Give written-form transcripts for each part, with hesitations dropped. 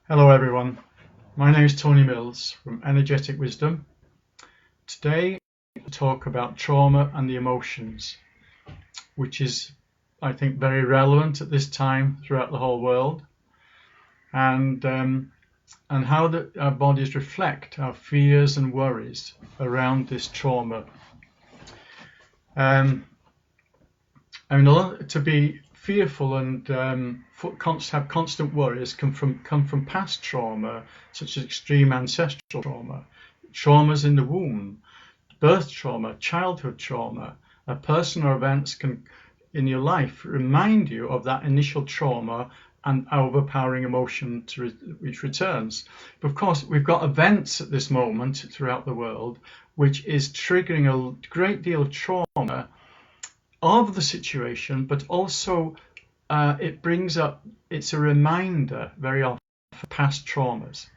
Hello everyone, my name is Tony Mills from Energetic Wisdom. Today we'll talk about trauma and the emotions, which is, I think, very relevant at this time throughout the whole world, and how our bodies reflect our fears and worries around this trauma. To be fearful and have constant worries come from past trauma, such as extreme ancestral trauma, traumas in the womb, birth trauma, childhood trauma. A person or events can in your life remind you of that initial trauma and overpowering emotion which returns. But of course, we've got events at this moment throughout the world which is triggering a great deal of trauma of the situation, but also it's a reminder very often of past traumas.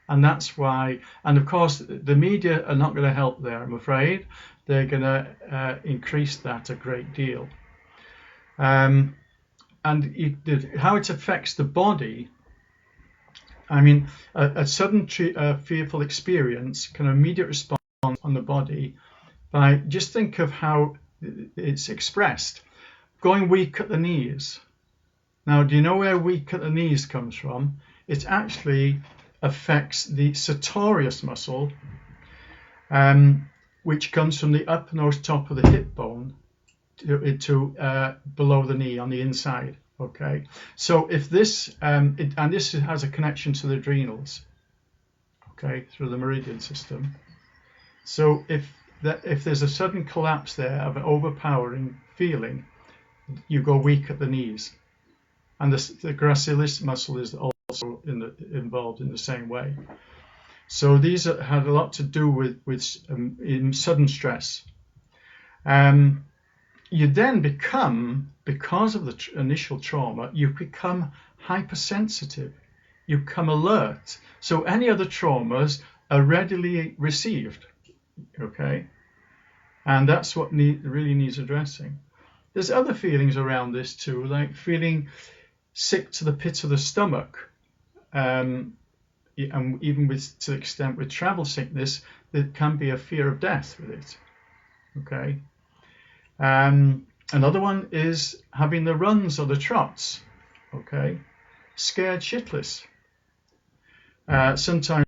And that's why, and of course, the media are not going to help there, I'm afraid. They're going to increase that a great deal. And how it affects the body, I mean, a sudden fearful experience can immediate response on the body by, just think of how it's expressed. Going weak at the knees. Now, do you know where weak at the knees comes from? It actually affects the sartorius muscle, which comes from the uppermost top of the hip bone to below the knee on the inside. Okay, so if this and this has a connection to the adrenals, okay, through the meridian system. So if there's a sudden collapse there of an overpowering feeling, you go weak at the knees, and the gracilis muscle is also involved in the same way. So these had a lot to do with sudden stress. You then become, because of the initial trauma, you become hypersensitive. You become alert. So any other traumas are readily received. Okay, and that's what really needs addressing. There's other feelings around this too, like feeling sick to the pit of the stomach, and even to the extent with travel sickness, there can be a fear of death with it. Okay, another one is having the runs or the trots. Okay, scared shitless. Sometimes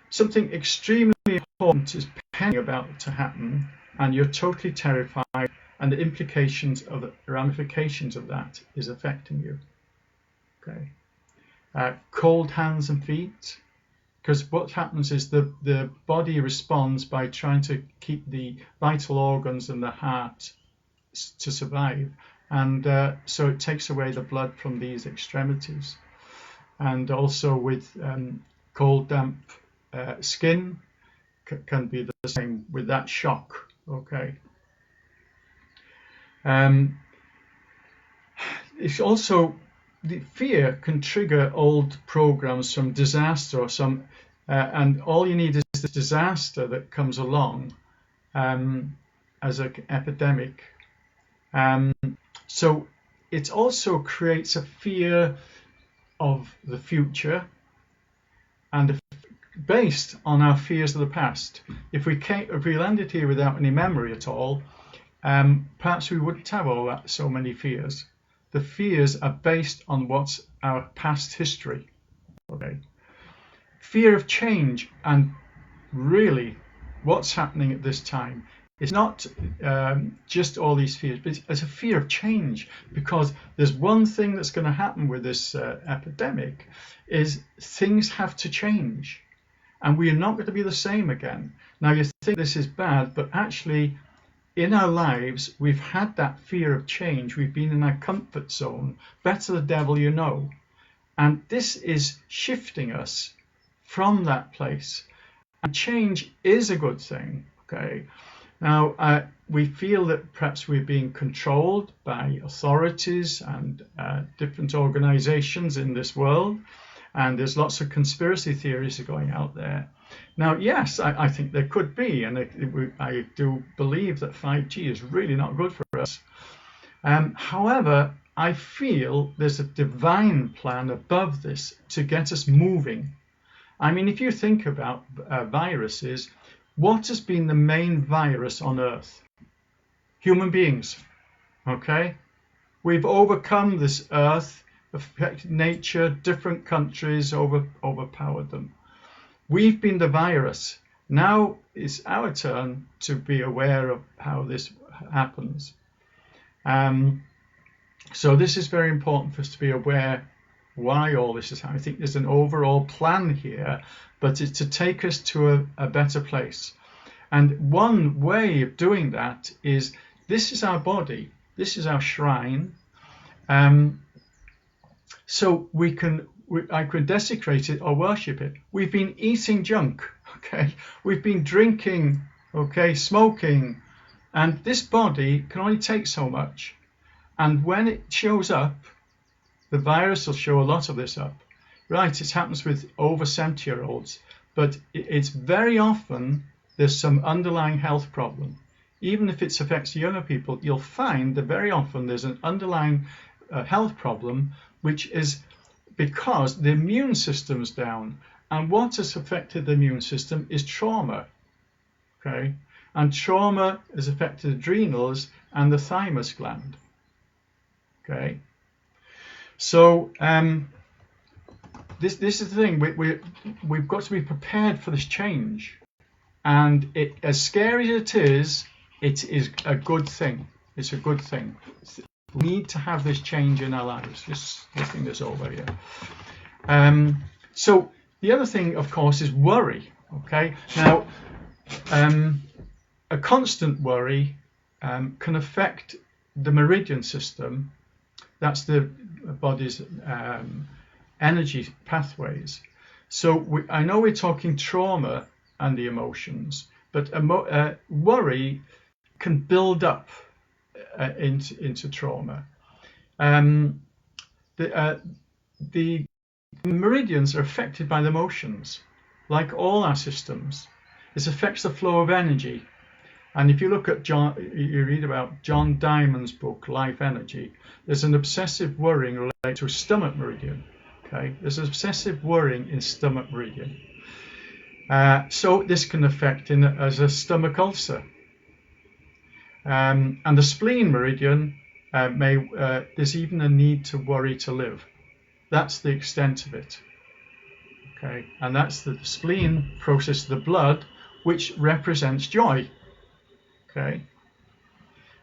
something extremely important is pending about to happen, and you're totally terrified, and the ramifications of that is affecting you. Okay, cold hands and feet, because what happens is the body responds by trying to keep the vital organs and the heart to survive, and so it takes away the blood from these extremities, and also with cold, damp skin can be the same with that shock. Okay. It's also, the fear can trigger old programs from disaster or some, and all you need is this disaster that comes along as an epidemic. So it also creates a fear of the future, and based on our fears of the past. If we landed here without any memory at all, perhaps we wouldn't have so many fears. The fears are based on what's our past history. Okay. Fear of change, and really what's happening at this time is not just all these fears, but it's a fear of change, because there's one thing that's going to happen with this epidemic is things have to change, and we are not going to be the same again. Now, you think this is bad, but actually in our lives we've had that fear of change. We've been in our comfort zone. Better the devil you know. And this is shifting us from that place. And change is a good thing. Okay. Now, we feel that perhaps we're being controlled by authorities and different organizations in this world. And there's lots of conspiracy theories going out there. Now, yes, I think there could be, and I do believe that 5G is really not good for us. However, I feel there's a divine plan above this to get us moving. I mean, if you think about viruses, what has been the main virus on Earth? Human beings. Okay? We've overcome this Earth, affected nature, different countries, overpowered them. We've been the virus. Now it's our turn to be aware of how this happens. So this is very important for us to be aware why all this is happening. I think there's an overall plan here, but it's to take us to a better place. And one way of doing that is, this is our body, this is our shrine. So I could desecrate it or worship it. We've been eating junk, okay? We've been drinking, okay, smoking, and this body can only take so much. And when it shows up, the virus will show a lot of this up. Right, it happens with over 70-year-olds, but it's very often there's some underlying health problem. Even if it affects younger people, you'll find that very often there's an underlying health problem, which is because the immune system's down. And what has affected the immune system is trauma. Okay? And trauma has affected adrenals and the thymus gland. Okay? So this is the thing. We've got to be prepared for this change. And as scary as it is a good thing. It's a good thing. We need to have this change in our lives. Just looking this over here. So the other thing, of course, is worry. Okay. Now, a constant worry can affect the meridian system. That's the body's energy pathways. So I know we're talking trauma and the emotions, but worry can build up into trauma. The meridians are affected by the emotions, like all our systems. This affects the flow of energy. And if you look at you read about John Diamond's book, Life Energy, there's an obsessive worrying related to stomach meridian. Okay, there's obsessive worrying in stomach meridian. So this can affect as a stomach ulcer. And the spleen meridian there's even a need to worry to live. That's the extent of it. Okay, and that's the spleen process of the blood, which represents joy. Okay,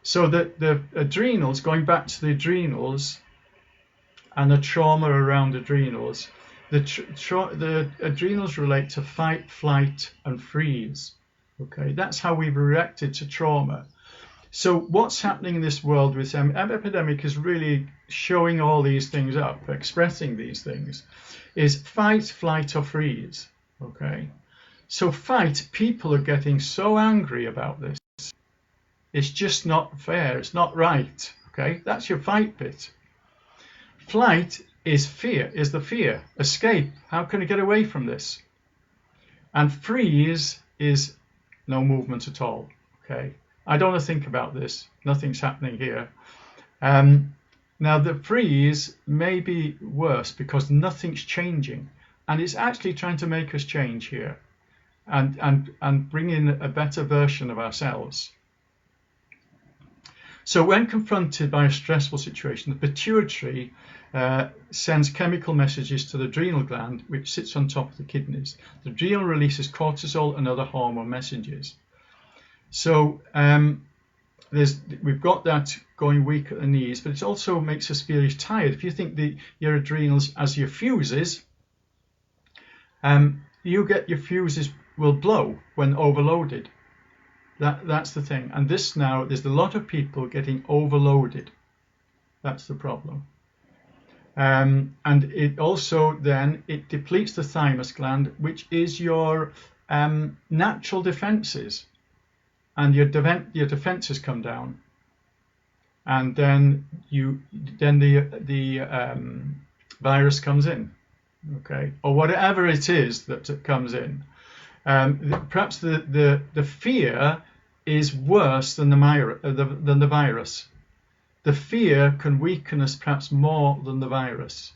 so the adrenals, going back to the adrenals and the trauma around adrenals, the adrenals relate to fight, flight, and freeze. Okay, that's how we've reacted to trauma. So what's happening in this world with epidemic is really showing all these things up, expressing these things, is fight, flight, or freeze. Okay, so fight, people are getting so angry about this. It's just not fair. It's not right. Okay, that's your fight bit. Flight is fear, is the fear. Escape. How can I get away from this? And freeze is no movement at all. Okay, I don't want to think about this. Nothing's happening here. Now the freeze may be worse because nothing's changing, and it's actually trying to make us change here, and bring in a better version of ourselves. So when confronted by a stressful situation, the pituitary sends chemical messages to the adrenal gland, which sits on top of the kidneys. The adrenal releases cortisol and other hormone messages. So we've got that going weak at the knees, but it also makes us feel tired. If you think your adrenals as your fuses, your fuses will blow when overloaded. That's the thing. And this now, there's a lot of people getting overloaded. That's the problem. And it also then, it depletes the thymus gland, which is your natural defenses. And your defenses come down. And then the virus comes in. Okay, or whatever it is that comes in. Perhaps the fear is worse than the virus. the fear can weaken us perhaps more than the virus.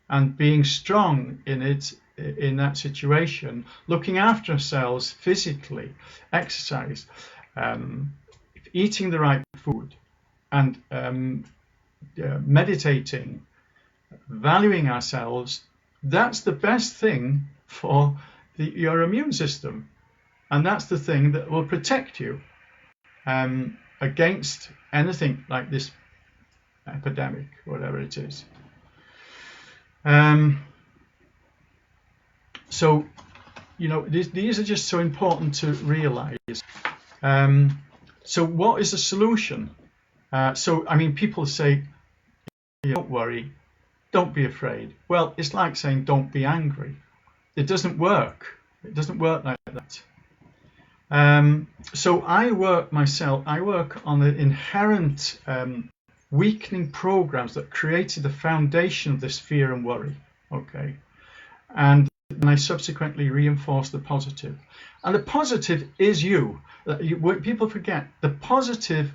And being strong in that situation, looking after ourselves physically, exercise, eating the right food, and meditating, valuing ourselves, that's the best thing for your immune system. And that's the thing that will protect you against anything like this epidemic, whatever it is. So, these are just so important to realize. So what is the solution? People say, don't worry, don't be afraid. Well, it's like saying, don't be angry. It doesn't work. It doesn't work like that. So I work on the inherent weakening programs that created the foundation of this fear and worry. Okay. And I subsequently reinforce the positive. And the positive is you. People forget, the positive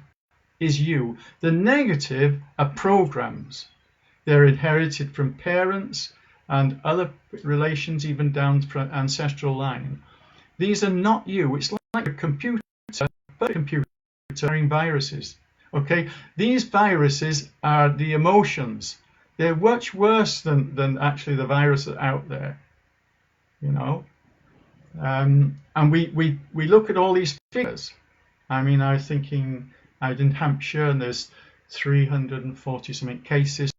is you. The negative are programs. They're inherited from parents and other relations, even down the ancestral line. These are not you. It's like a computer, but a computer carrying viruses. Okay, these viruses are the emotions. They're much worse than actually the virus out there. And we look at all these figures. I was thinking, I was in Hampshire, and there's 340 something cases.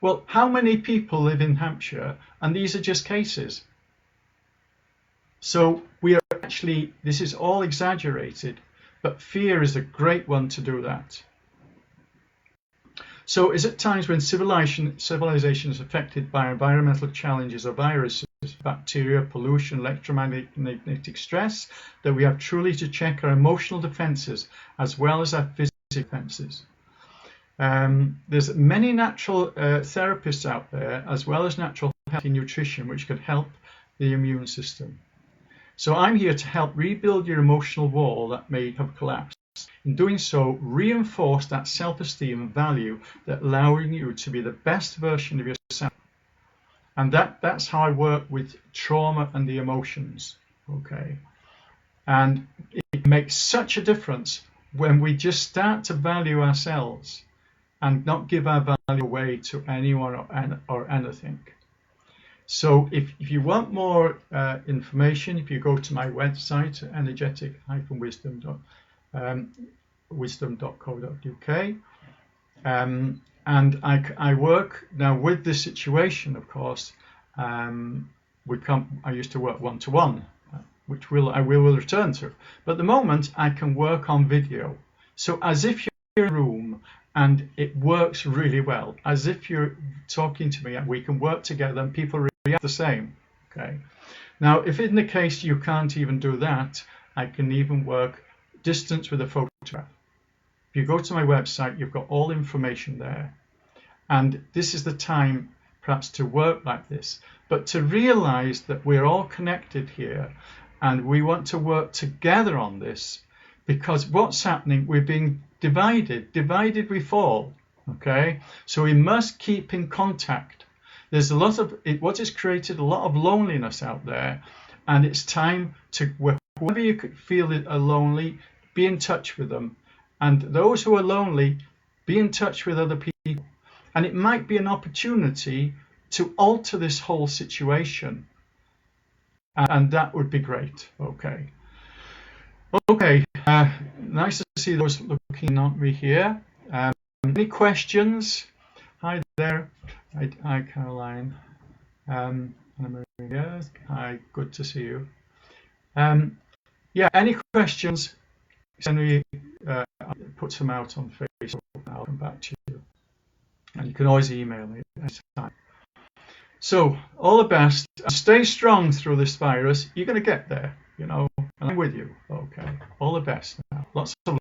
Well, how many people live in Hampshire? And these are just cases. So this is all exaggerated, but fear is a great one to do that. So is it times when civilization is affected by environmental challenges or viruses, bacteria, pollution, electromagnetic stress, that we have truly to check our emotional defenses as well as our physical defenses? There's many natural therapists out there, as well as natural healthy nutrition, which can help the immune system. So I'm here to help rebuild your emotional wall that may have collapsed. In doing so, reinforce that self-esteem and value that allowing you to be the best version of yourself. And that's how I work with trauma and the emotions. Okay. And it makes such a difference when we just start to value ourselves and not give our value away to anyone or anything. So if you want more information, if you go to my website, energetic-wisdom.co.uk, and I work now with this situation, of course. I used to work one-to-one, which I will return to. But at the moment, I can work on video. So as if you're in a room, and it works really well, as if you're talking to me, and we can work together, and people react the same. Okay. Now, if in the case you can't even do that, I can even work distance with a photograph. If you go to my website, you've got all information there. And this is the time perhaps to work like this, but to realize that we're all connected here and we want to work together on this, because what's happening, we're being divided we fall. Okay, so we must keep in contact. There's what has created a lot of loneliness out there, and it's time to, whenever you could feel lonely, be in touch with them. And those who are lonely, be in touch with other people. And it might be an opportunity to alter this whole situation. And that would be great. Okay. Okay. Nice to see those looking at me here. Any questions? Hi there. Hi, Caroline. Anna Maria. Hi, good to see you. Yeah, any questions? Send me, put some out on Facebook, and I'll come back to you. And you can always email me at any time. So, all the best. Stay strong through this virus. You're going to get there, and I'm with you. Okay. All the best now. Lots of love.